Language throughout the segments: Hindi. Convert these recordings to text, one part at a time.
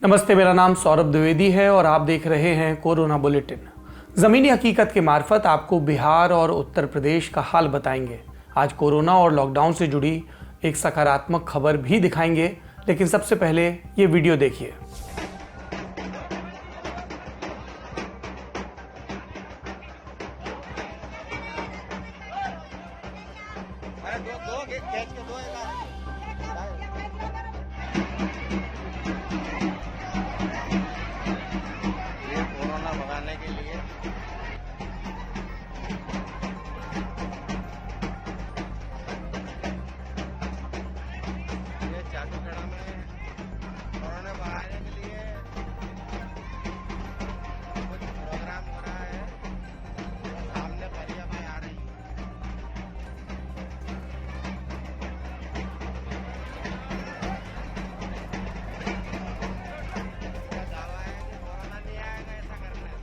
नमस्ते, मेरा नाम सौरभ द्विवेदी है और आप देख रहे हैं कोरोना बुलेटिन। ज़मीनी हकीकत के मार्फत आपको बिहार और उत्तर प्रदेश का हाल बताएंगे। आज कोरोना और लॉकडाउन से जुड़ी एक सकारात्मक खबर भी दिखाएंगे, लेकिन सबसे पहले ये वीडियो देखिए। कोरोना भगाने के लिए ये चाटूखेड़ा में कोरोना भगाने के लिए कुछ प्रोग्राम हो रहा है। सामने परिया भाई आ रही है। इसका दावा है कि कोरोना नहीं आएगा, ऐसा करना है।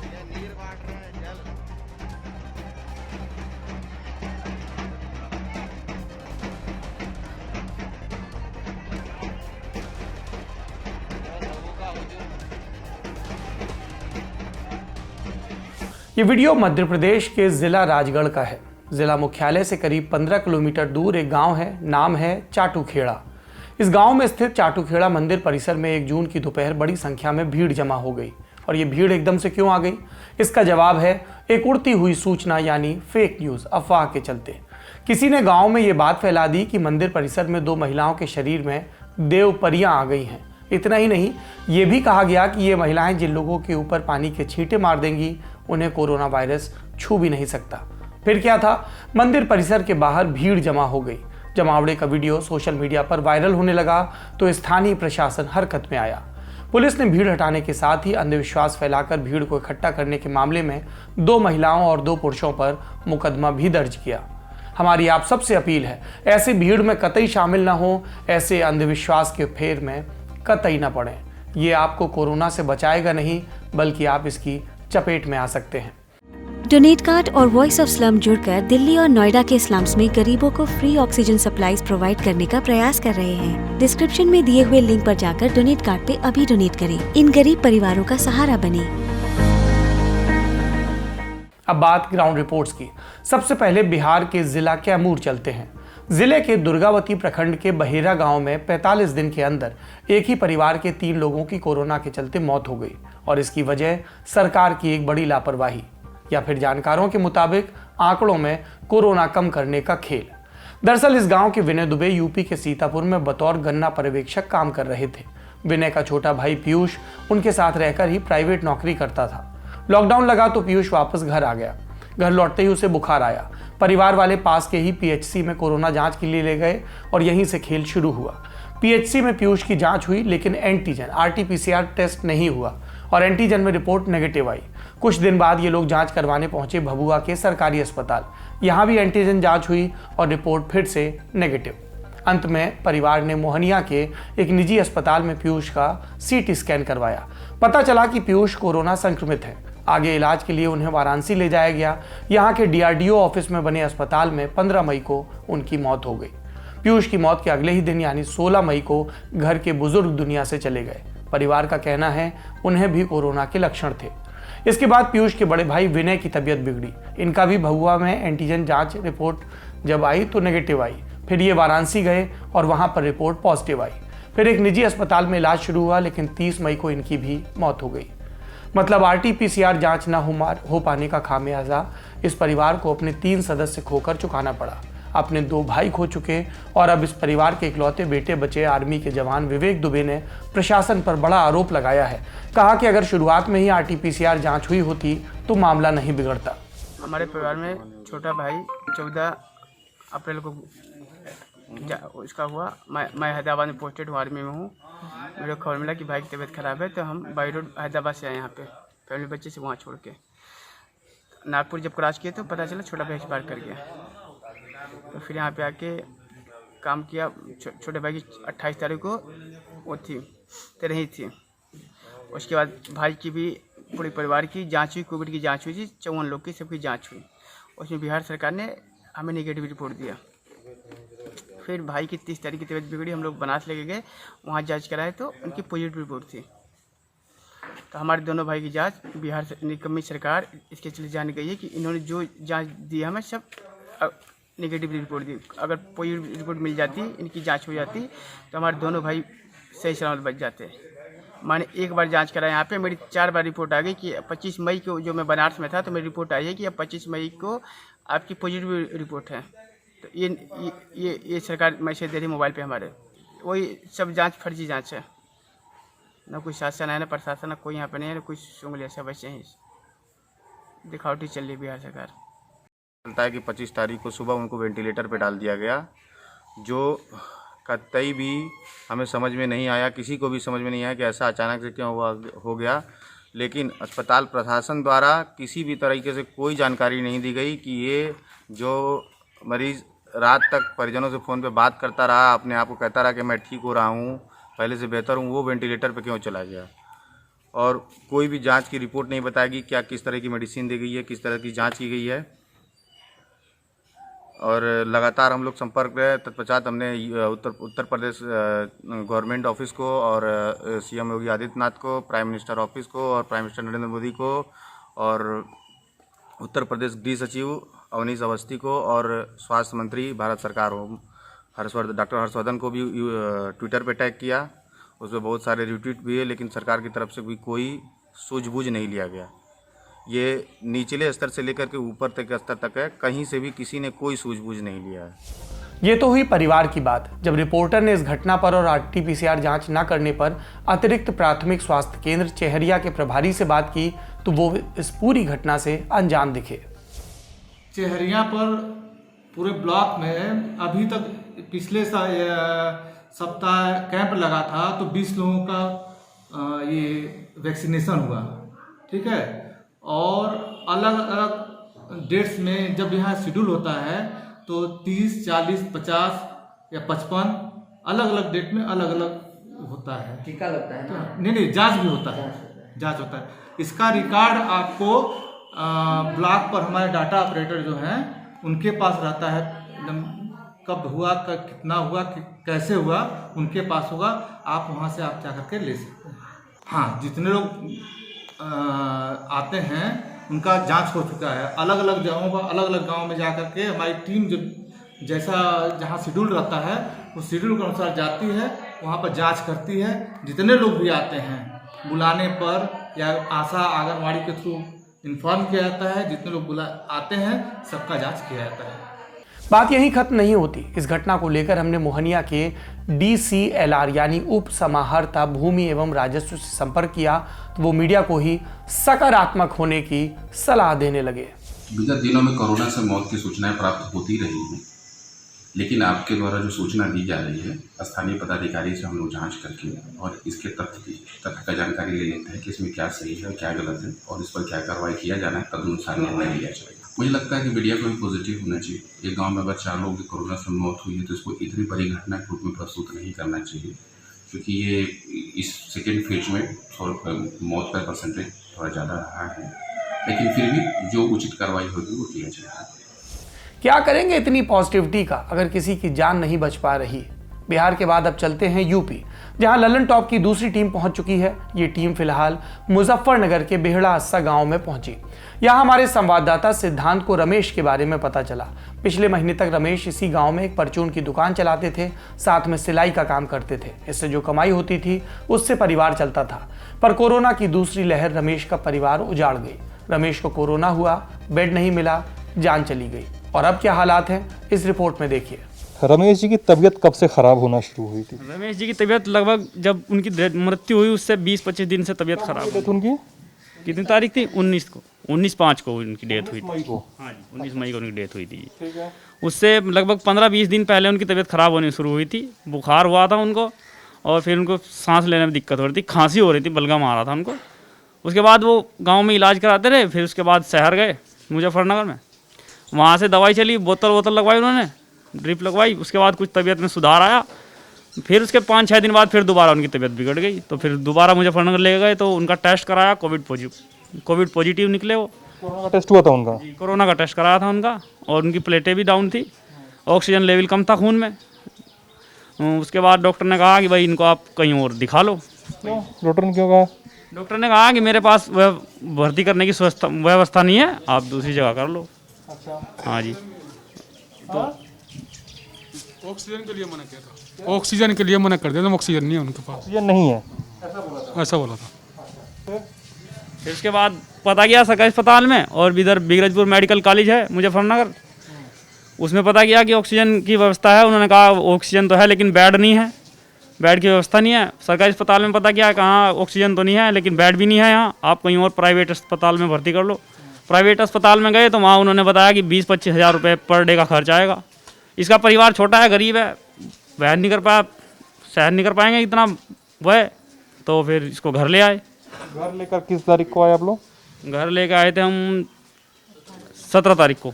ये नीर बांट रहे हैं, जल। लोगों का हुजूम। ये वीडियो मध्य प्रदेश के जिला राजगढ़ का है। जिला मुख्यालय से करीब 15 किलोमीटर दूर एक गांव है, नाम है चाटूखेड़ा। इस गांव में स्थित चाटूखेड़ा मंदिर परिसर में 1 जून की दोपहर बड़ी संख्या में भीड़ जमा हो गई। और ये भीड़ एकदम से क्यों आ गई, इसका जवाब है एक उड़ती हुई सूचना, यानी फेक न्यूज, अफवाह के चलते। किसी ने गांव में ये बात फैला दी कि मंदिर परिसर में 2 महिलाओं के शरीर में देव परियां आ गई हैं। इतना ही नहीं, ये भी कहा गया कि ये महिलाएं जिन लोगों के ऊपर पानी के छींटे मार देंगी, उन्हें कोरोना वायरस छू भी नहीं सकता। फिर क्या था, मंदिर परिसर के बाहर भीड़ जमा हो गई। जमावड़े का वीडियो सोशल मीडिया पर वायरल होने लगा तो स्थानीय प्रशासन हरकत में आया। पुलिस ने भीड़ हटाने के साथ ही अंधविश्वास फैलाकर भीड़ को इकट्ठा करने के मामले में 2 महिलाओं और 2 पुरुषों पर मुकदमा भी दर्ज किया। हमारी आप सबसे अपील है, ऐसी भीड़ में कतई शामिल न हो, ऐसे अंधविश्वास के फेर में कतई न पड़ें। ये आपको कोरोना से बचाएगा नहीं, बल्कि आप इसकी चपेट में आ सकते हैं। डोनेट कार्ड और वॉइस ऑफ स्लम जुड़कर दिल्ली और नोएडा के स्लम्स में गरीबों को फ्री ऑक्सीजन सप्लाईज प्रोवाइड करने का प्रयास कर रहे हैं। डिस्क्रिप्शन में दिए हुए लिंक पर जाकर डोनेट कार्ड पे अभी डोनेट करें। इन गरीब परिवारों का सहारा बने। अब बात ग्राउंड रिपोर्ट्स की। सबसे पहले बिहार के जिला कैमूर चलते हैं। जिले के दुर्गावती प्रखंड के बहेरा गांव में 45 दिन के अंदर एक ही परिवार के 3 लोगों की कोरोना के चलते मौत हो गई। और इसकी वजह सरकार की एक बड़ी लापरवाही, या फिर जानकारों के मुताबिक आंकड़ों में कोरोना कम करने का खेल। दरअसल इस गांव के विनय दुबे यूपी के सीतापुर में बतौर गन्ना पर्यवेक्षक काम कर रहे थे। विनय का छोटा भाई पीयूष उनके साथ रहकर ही प्राइवेट नौकरी करता था। लॉकडाउन लगा तो पीयूष वापस घर आ गया। घर लौटते ही उसे बुखार आया। परिवार वाले पास के ही पीएचसी में कोरोना जांच के लिए ले गए और यहीं से खेल शुरू हुआ। पीएचसी में पीयूष की जांच हुई, लेकिन एंटीजन आरटीपीसीआर टेस्ट नहीं हुआ और एंटीजन में रिपोर्ट नेगेटिव आई। कुछ दिन बाद ये लोग जांच करवाने पहुंचे भभुआ के सरकारी अस्पताल। यहाँ भी एंटीजन जांच हुई और रिपोर्ट फिर से नेगेटिव। अंत में परिवार ने मोहनिया के एक निजी अस्पताल में पीयूष का सीटी स्कैन करवाया। पता चला कि पीयूष कोरोना संक्रमित है। आगे इलाज के लिए उन्हें वाराणसी ले जाया गया। यहाँ के डीआरडीओ ऑफिस में बने अस्पताल में 15 मई को उनकी मौत हो गई। पीयूष की मौत के अगले ही दिन यानी 16 मई को घर के बुजुर्ग दुनिया से चले गए। परिवार का कहना है उन्हें भी कोरोना के लक्षण थे। इसके बाद पीयूष के बड़े भाई विनय की तबीयत बिगड़ी। इनका भी भभुआ में एंटीजन जांच रिपोर्ट जब आई तो नेगेटिव आई। फिर ये वाराणसी गए और वहां पर रिपोर्ट पॉजिटिव आई। फिर एक निजी अस्पताल में इलाज शुरू हुआ, लेकिन 30 मई को इनकी भी मौत हो गई। मतलब आरटीपीसीआर जांच न हो पाने का खामियाजा इस परिवार को अपने 3 सदस्य खोकर चुकाना पड़ा। अपने 2 भाई खो चुके और अब इस परिवार के इकलौते बेटे बचे आर्मी के जवान विवेक दुबे ने प्रशासन पर बड़ा आरोप लगाया है। कहा कि अगर शुरुआत में ही आरटीपीसीआर जांच हुई होती तो मामला नहीं बिगड़ता। हमारे परिवार में छोटा भाई 14 अप्रैल को इसका हुआ। मैं हैदराबाद में पोस्टेड हूँ, आर्मी में हूँ। मुझे खबर मिला कि भाई की तबीयत खराब है, तो हम बाई रोड हैदराबाद से आए यहाँ पे फैमिली बच्चे से वहाँ छोड़ के। नागपुर जब क्रॉस किए तो पता चला छोटा भाई एक्सपायर कर गया। तो फिर यहाँ पे आके काम किया। छोटे भाई की 28 तारीख को वो थी, 13 थी। उसके बाद भाई की भी पूरे परिवार की जांच हुई, कोविड की जांच हुई थी। 54 लोग की सबकी जांच हुई। उसमें बिहार सरकार ने हमें नेगेटिव रिपोर्ट दिया। फिर भाई की 30 तारीख की तबीयत बिगड़ी, हम लोग बनारस लेके गए, वहाँ जांच कराए तो उनकी पॉजिटिव रिपोर्ट थी। तो हमारे दोनों भाई की जांच बिहार से निकम्मी सरकार इसके चले जाने गई है कि इन्होंने जो जांच दी हमें सब नेगेटिव रिपोर्ट दी। अगर पॉजिटिव रिपोर्ट मिल जाती, इनकी जांच हो जाती, तो हमारे दोनों भाई सही सलामत बच जाते। मैंने एक बार जांच करा यहाँ पे, मेरी 4 बार रिपोर्ट आ गई कि 25 मई को, जो मैं बनारस में था तो मेरी रिपोर्ट आई है कि अब 25 मई को आपकी पॉजिटिव रिपोर्ट है। तो ये सरकार मैसेज दे रही मोबाइल पे हमारे, वही सब जांच फर्जी जांच है। ना कोई शासन है, ना प्रशासन, ना कोई यहाँ पे नहीं है, ना कोई सुंगलिया, सब ऐसे ही दिखावटी चल रही बिहार सरकार। चलता है कि 25 तारीख को सुबह उनको वेंटिलेटर पे डाल दिया गया, जो कतई भी हमें समझ में नहीं आया, किसी को भी समझ में नहीं आया कि ऐसा अचानक से क्यों हो गया। लेकिन अस्पताल प्रशासन द्वारा किसी भी तरीके से कोई जानकारी नहीं दी गई कि ये जो मरीज़ रात तक परिजनों से फ़ोन पे बात करता रहा, अपने आप को कहता रहा कि मैं ठीक हो रहा हूँ, पहले से बेहतर हूँ, वो वेंटिलेटर पे क्यों चला गया। और कोई भी जांच की रिपोर्ट नहीं बताएगी क्या किस तरह की मेडिसिन दी गई है, किस तरह की जांच की गई है। और लगातार हम लोग संपर्क रहे। तत्पश्चात हमने उत्तर प्रदेश गवर्नमेंट ऑफिस को और सीएम योगी आदित्यनाथ को, प्राइम मिनिस्टर ऑफिस को और प्राइम मिनिस्टर नरेंद्र मोदी को और उत्तर प्रदेश गृह सचिव अवनीश अवस्थी को और स्वास्थ्य मंत्री भारत सरकार डॉक्टर हर्षवर्धन को भी ट्विटर पे टैग किया। उसमें बहुत सारे रिट्वीट भी है, लेकिन सरकार की तरफ से भी कोई सूझबूझ नहीं लिया गया। ये निचले स्तर से लेकर के ऊपर तक स्तर तक है, कहीं से भी किसी ने कोई सूझबूझ नहीं लिया है। ये तो हुई परिवार की बात। जब रिपोर्टर ने इस घटना पर और RT-PCR जांच न करने पर अतिरिक्त प्राथमिक स्वास्थ्य केंद्र चेहरिया के प्रभारी से बात की तो वो इस पूरी घटना से अनजान दिखे। चेहरिया पर पूरे ब्लॉक में अभी तक पिछले सप्ताह कैंप लगा था तो 20 लोगों का ये वैक्सीनेशन हुआ, ठीक है। और अलग अलग डेट्स में जब यहाँ शेड्यूल होता है तो 30, 40, 50 या 55 अलग अलग डेट में अलग अलग होता है। टीका लगता है ना? नहीं, जांच भी होता है, जांच होता है। इसका रिकॉर्ड आपको ब्लॉक पर हमारे डाटा ऑपरेटर जो हैं उनके पास रहता है, कब हुआ, कितना हुआ, कैसे हुआ, उनके पास होगा। आप वहाँ से आप जा करके ले सकते हैं। हाँ, जितने लोग आते हैं उनका जांच हो चुका है। अलग अलग जगहों पर, अलग अलग गांव में जाकर के हमारी टीम जो जैसा जहां शेड्यूल रहता है उस शेड्यूल के अनुसार जाती है, वहां पर जांच करती है। जितने लोग भी आते हैं बुलाने पर या आशा आंगनवाड़ी के थ्रू इन्फॉर्म किया जाता है, जितने लोग आते हैं सबका जाँच किया जाता है। बात यहीं खत्म नहीं होती। इस घटना को लेकर हमने मोहनिया के DCLR यानी उप समाहर्ता भूमि एवं राजस्व से संपर्क किया तो वो मीडिया को ही सकारात्मक होने की सलाह देने लगे। विगत दिनों में कोरोना से मौत की सूचनाएं प्राप्त होती रही हैं, लेकिन आपके द्वारा जो सूचना दी जा रही है स्थानीय पदाधिकारी से हम लोग जाँच करके और इसके तथ्य का जानकारी ले लेते हैं कि इसमें क्या सही है, क्या गलत है और इस पर क्या कार्रवाई किया जाना है, तदनुसार निर्णय लिया जाएगा। मुझे लगता है कि मीडिया को भी पॉजिटिव होना चाहिए। एक गांव में अगर 4 लोगों की कोरोना से मौत हुई है तो इसको इतनी बड़ी घटना के रूप में प्रस्तुत नहीं करना चाहिए, क्योंकि ये इस सेकेंड फेज में मौत का परसेंटेज थोड़ा ज़्यादा रहा है, लेकिन फिर भी जो उचित कार्रवाई होगी वो किया जाएगा। क्या करेंगे इतनी पॉजिटिविटी का अगर किसी की जान नहीं बच पा रही। बिहार के बाद अब चलते हैं यूपी, जहां ललन टॉप की दूसरी टीम पहुंच चुकी है। ये टीम फिलहाल मुजफ्फरनगर के बेहड़ा अस्सा गांव में पहुंची। यहां हमारे संवाददाता सिद्धांत को रमेश के बारे में पता चला। पिछले महीने तक रमेश इसी गांव में एक परचून की दुकान चलाते थे, साथ में सिलाई का काम करते थे। इससे जो कमाई होती थी उससे परिवार चलता था। पर कोरोना की दूसरी लहर रमेश का परिवार उजाड़ गई। रमेश को कोरोना हुआ, बेड नहीं मिला, जान चली गई। और अब क्या हालात हैं इस रिपोर्ट में देखिए। रमेश जी की तबीयत कब से खराब होना शुरू हुई थी? रमेश जी की तबीयत लगभग जब उनकी मृत्यु हुई उससे 20-25 दिन से तबीयत खराब हुई। उनकी कितनी तारीख थी? 19/5 को उनकी डेथ हुई थी। हाँ जी, 19 मई को उनकी डेथ हुई थी। ठीक है। उससे लगभग 15-20 दिन पहले उनकी तबीयत खराब होनी शुरू हुई थी। बुखार हुआ था उनको और फिर उनको सांस लेने में दिक्कत हो रही थी, खांसी हो रही थी, बलगम आ रहा था उनको। उसके बाद वो गाँव में इलाज कराते रहे। फिर उसके बाद शहर गए मुजफ्फरनगर में, वहाँ से दवाई चली, बोतल लगवाई उन्होंने, ड्रिप लगवाई। उसके बाद कुछ तबीयत में सुधार आया। फिर उसके 5-6 दिन बाद फिर दोबारा उनकी तबीयत बिगड़ गई। तो फिर दोबारा मुजफ्फरनगर ले गए तो उनका टेस्ट कराया, कोविड पॉजिटिव निकले। वो कोरोना का टेस्ट हुआ था उनका? कोरोना का टेस्ट कराया था उनका और उनकी प्लेटें भी डाउन थी, ऑक्सीजन लेवल कम था खून में। उसके बाद डॉक्टर ने कहा कि भाई इनको आप कहीं और दिखा लो। क्यों डॉक्टर ने क्यों कहा? डॉक्टर ने कहा कि मेरे पास भर्ती करने की व्यवस्था नहीं है, आप दूसरी जगह कर लो। अच्छा हाँ जी। ऑक्सीजन के लिए मना किया था, ऑक्सीजन के लिए मना कर दिया था, ऑक्सीजन नहीं है उनके पास, ये नहीं है ऐसा बोला था। फिर उसके बाद पता किया सरकारी अस्पताल में, और इधर बिगरजपुर मेडिकल कॉलेज है मुजफ्फरनगर, उसमें पता किया कि ऑक्सीजन की व्यवस्था है। उन्होंने कहा ऑक्सीजन तो है लेकिन बेड नहीं है, बेड की व्यवस्था नहीं है। सरकारी अस्पताल में पता किया, कहाँ ऑक्सीजन तो नहीं है लेकिन बेड भी नहीं है यहाँ, आप कहीं और प्राइवेट अस्पताल में भर्ती कर लो। प्राइवेट अस्पताल में गए तो वहाँ उन्होंने बताया कि 20-25 हज़ार रुपये पर डे का खर्च आएगा। इसका परिवार छोटा है, गरीब है, वह नहीं कर पाया, सहन नहीं कर पाएंगे इतना वह, तो फिर इसको घर ले आए। घर लेकर किस तारीख को आए आप लोग? घर लेकर आए थे हम 17 तारीख को।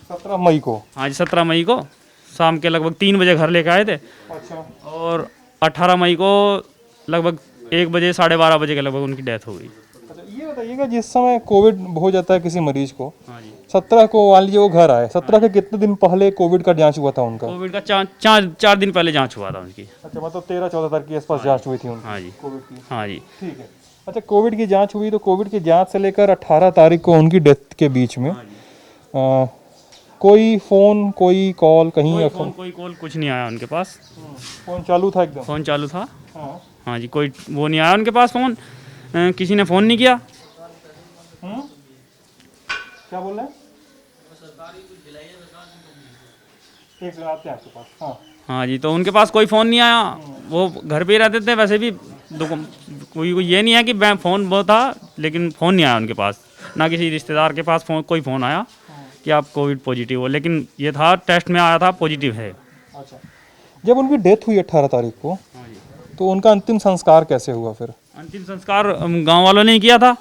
17 मई को? हाँ जी, 17 मई को शाम के लगभग 3 बजे घर लेकर आए थे। अच्छा। और 18 मई को लगभग 1 बजे 12:30 बजे के लगभग उनकी डेथ हो गई। अच्छा ये बताइएगा, जिस समय कोविड हो जाता है किसी मरीज को, हाँ जी, 17 को मान लीजिए वो घर आए, 17 के कितने दिन पहले कोविड का जांच हुआ था उनका? कोविड का 4 दिन पहले जांच हुआ था उनकी। अच्छा मतलब 13-14 तारीख के आसपास जांच हुई थी उनकी हाँ जी, कोविड की? हाँ जी। ठीक है। अच्छा कोविड की जांच हुई, तो कोविड की जांच से लेकर 18 तारीख को उनकी डेथ के बीच में कोई फ़ोन, कोई कॉल कहीं? कोई कॉल कुछ नहीं आया उनके पास। फ़ोन चालू था एकदम? फ़ोन चालू था। हाँ। हाँ जी, कोई वो नहीं आया उनके पास फ़ोन, किसी ने फ़ोन नहीं किया। क्या बोल रहे हैं? एक आते हैं आपके पास। हाँ हाँ जी, तो उनके पास कोई फ़ोन नहीं आया, वो घर पे ही रहते थे। वैसे भी कोई ये नहीं है कि फ़ोन वो था, लेकिन फ़ोन नहीं आया उनके पास, ना किसी रिश्तेदार के पास कोई फ़ोन आया कि आप कोविड पॉजिटिव हो, लेकिन ये था टेस्ट में आया था पॉजिटिव है। अच्छा, जब उनकी डेथ हुई 18 तारीख को, तो उनका अंतिम संस्कार कैसे हुआ फिर? अंतिम संस्कार गांव वालों ने ही किया था।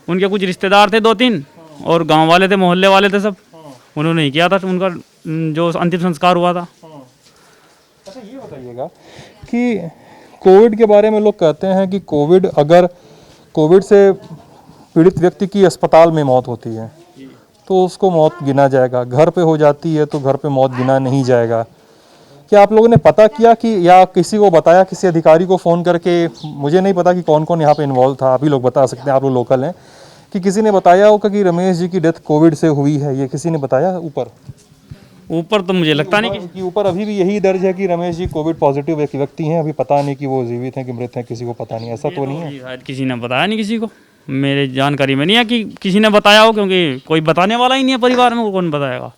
उनके कुछ रिश्तेदार थे 2-3 और गांव वाले थे, मोहल्ले वाले थे, सब उन्होंने ही किया था उनका जो अंतिम संस्कार हुआ था। अच्छा ये बताइएगा कि कोविड के बारे में लोग कहते हैं कि अगर कोविड से पीड़ित व्यक्ति की अस्पताल में मौत होती है तो उसको मौत गिना जाएगा, घर पे हो जाती है तो घर पे मौत गिना नहीं जाएगा। क्या आप लोगों ने पता किया कि या किसी को बताया, किसी अधिकारी को फ़ोन करके? मुझे नहीं पता कि कौन कौन यहाँ पे इन्वॉल्व था, आप ही लोग बता सकते हैं, आप लोग लोकल हैं, कि किसी ने बताया होगा कि रमेश जी की डेथ कोविड से हुई है? ये किसी ने बताया ऊपर तो मुझे लगता नहीं कि ऊपर अभी भी यही दर्ज है कि रमेश जी कोविड पॉजिटिव एक व्यक्ति हैं, अभी पता नहीं कि वो जीवित हैं कि मृत हैं, किसी को पता नहीं, ऐसा तो नहीं है? शायद किसी ने बताया नहीं, किसी को मेरे जानकारी में नहीं है कि किसी ने बताया हो, क्योंकि कोई बताने वाला ही नहीं है परिवार में, कौन बताएगा।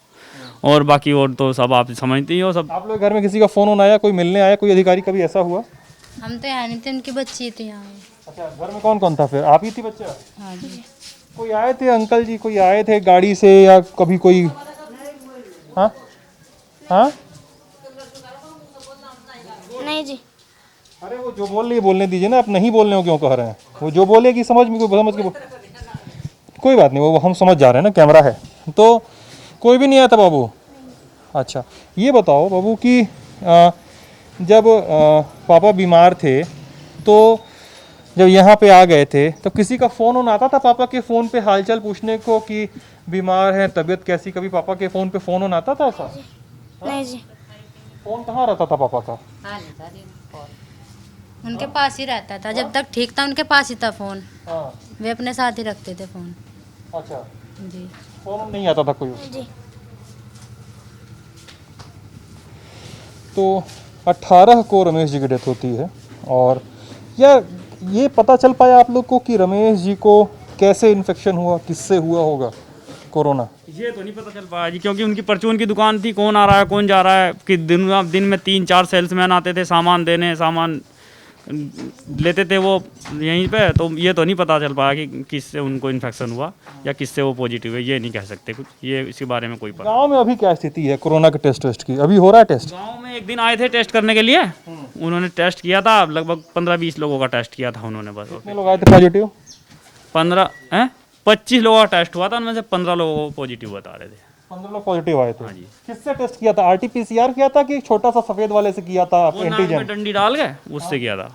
और बाकी और तो सब आप समझते ही हो सब। आप लोग घर में किसी का फ़ोन आया, कोई मिलने आया, कोई अधिकारी, कभी ऐसा हुआ? हम तो यहाँ नहीं थे, उनकी बच्ची थी यहाँ। अच्छा, घर में कौन कौन था फिर? आप ही थी बच्चा? हाँ जी। कोई आए थे अंकल जी, कोई आए थे गाड़ी से या कभी कोई? हाँ हाँ नहीं जी। अरे वो जो बोल रही है बोलने दीजिए ना, आप नहीं बोलने हो क्यों कह रहे हैं? वो जो बोलेगी समझ के कोई बात नहीं, वो हम समझ जा रहे हैं ना, कैमरा है तो कोई भी नहीं आया था बाबू। अच्छा ये बताओ बाबू कि जब पापा बीमार थे तो जब यहाँ पे आ गए थे तो किसी का फ़ोन आता था पापा के फ़ोन पे हालचाल पूछने को कि बीमार है, तबीयत कैसी? कभी पापा के फ़ोन पे फ़ोन आता था ऐसा? नहीं जी। फ़ोन कहाँ रहता था पापा का? उनके पास ही रहता था, जब तक ठीक था उनके पास ही था फ़ोन। हाँ। वे अपने साथ ही रखते थे फ़ोन। अच्छा, जी। फ़ोन नहीं आता था कोई? जी। तो 18 को रमेश जी की डेथ होती है, और या ये पता चल पाया आप लोग को कि रमेश जी को कैसे इन्फेक्शन हुआ, किससे हुआ होगा कोरोना? ये तो नहीं पता चल पाया जी, क्योंकि उनकी परचून की दुकान थी, कौन आ रहा है कौन जा रहा है, कि दिन में 3-4 सेल्समैन आते थे सामान देने, सामान लेते थे वो यहीं पे, तो ये तो नहीं पता चल पाया कि किससे उनको इन्फेक्शन हुआ या किससे वो पॉजिटिव है, ये नहीं कह सकते कुछ, ये इसके बारे में कोई पता। गांव में अभी क्या स्थिति है कोरोना के टेस्ट की? अभी हो रहा है टेस्ट? गांव में एक दिन आए थे टेस्ट करने के लिए, उन्होंने टेस्ट किया था, लगभग 15-20 लोगों का टेस्ट किया था उन्होंने बस। कितने लोग आए थे पॉजिटिव? 25 लोगों का टेस्ट हुआ था, उनमें से 15 लोगों को पॉजिटिव बता रहे थे। 15 लोग पॉजिटिव आए थे? हाँ जी। किससे टेस्ट किया था? RT-PCR किया था कि छोटा सा सफेद वाले से किया था? वो नाक में डंडी डाल गए उससे किया था।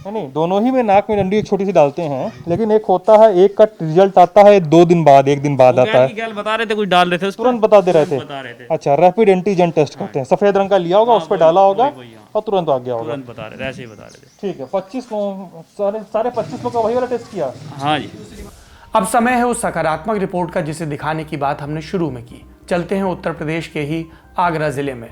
नहीं, दोनों ही में नाक में डंडी एक छोटी सी डालते हैं, लेकिन एक होता है, एक का रिजल्ट आता है 2 दिन बाद, 1 दिन बाद आता है। गैल बता रहे थे, कुछ डाल रहे थे उस पर, तुरंत बता दे रहे थे। बता रहे थे। अच्छा, रैपिड एंटीजन टेस्ट करते हैं, सफेद रंग का लिया होगा, उस पर डाला होगा और तुरंत आ गया होगा। तुरंत बता रहे थे, ऐसे ही बता रहे थे। ठीक है, 25 लोग, सारे 25 लोग का वही वाला टेस्ट किया। हाँ जी। अब समय है उस सकारात्मक रिपोर्ट का जिसे दिखाने की बात हमने शुरू में की। चलते हैं उत्तर प्रदेश के ही आगरा जिले में।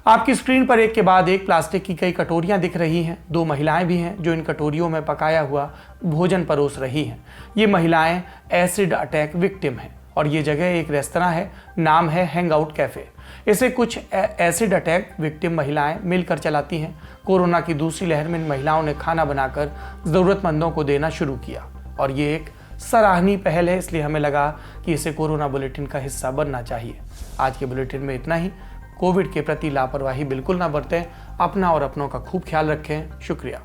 आपकी स्क्रीन पर एक के बाद एक प्लास्टिक की कई कटोरियां दिख रही हैं। 2 महिलाएं भी हैं जो इन कटोरियों में पकाया हुआ भोजन परोस रही हैं। ये महिलाएं एसिड अटैक विक्टिम हैं और ये जगह एक रेस्तरां है, नाम है हैंग आउट कैफे। इसे कुछ एसिड अटैक विक्टिम महिलाएं मिलकर चलाती हैं। कोरोना की दूसरी लहर में इन महिलाओं ने खाना बनाकर ज़रूरतमंदों को देना शुरू किया और ये एक सराहनीय पहल है, इसलिए हमें लगा कि इसे कोरोना बुलेटिन का हिस्सा बनना चाहिए। आज के बुलेटिन में इतना ही। कोविड के प्रति लापरवाही बिल्कुल ना बरतें, अपना और अपनों का खूब ख्याल रखें। शुक्रिया।